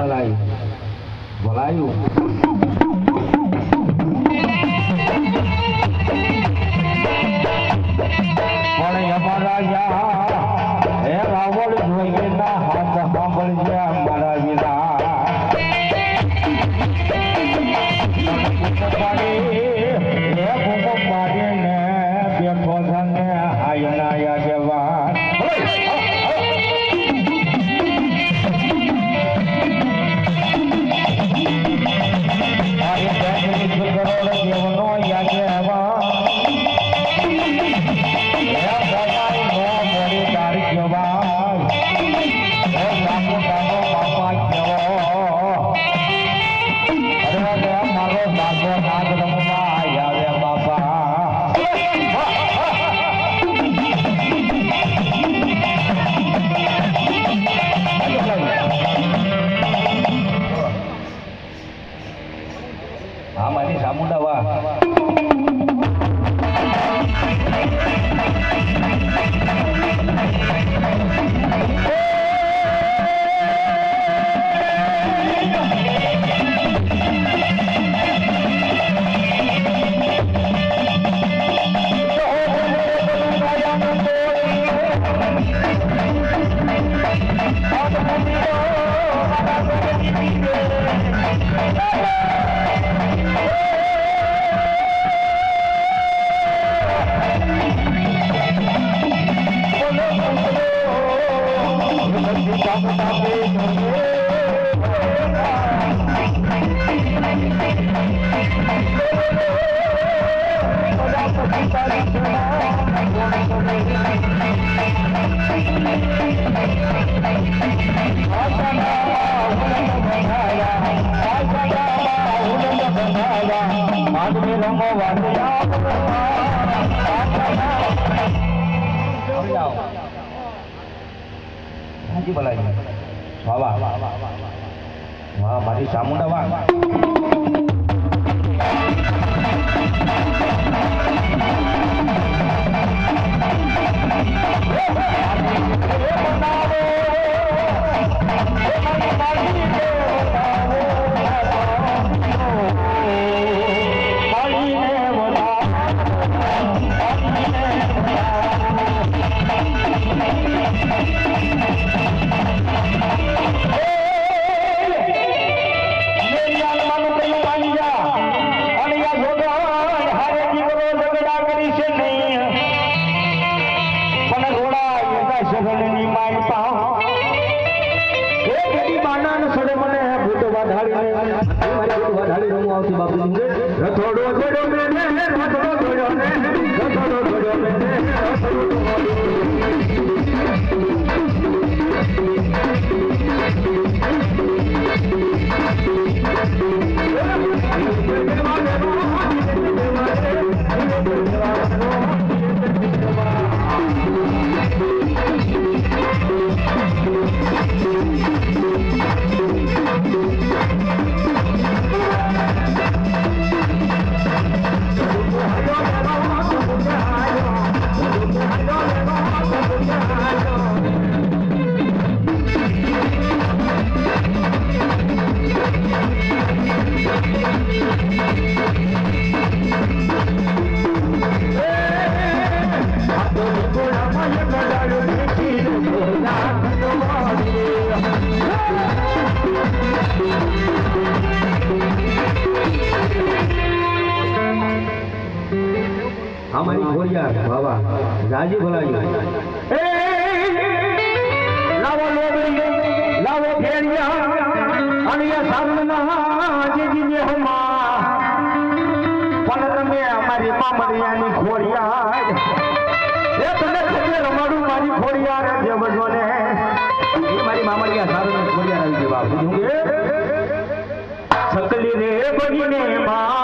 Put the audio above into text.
ભલાયું પણ અમારા હે રાવળ જોઈએ ના હાથ સાંભળજે મારા વીરા પાડીને બેઠો ધને હાયના જવાન વાહ મારી ચામુંડા વાહ हमारी घोड़िया बाबा राजी भलाई लावो लोबड़ी लावो फेरिया अनिया सामना जीजी ने हमा पण तमे हमारी मामड़ियानी घोड़िया ए तने खजे रमाडू मारी घोड़िया रे देवजोने ये मारी मामड़िया सारू घोड़िया रही बाबू होंगे सकली रे बगीने मां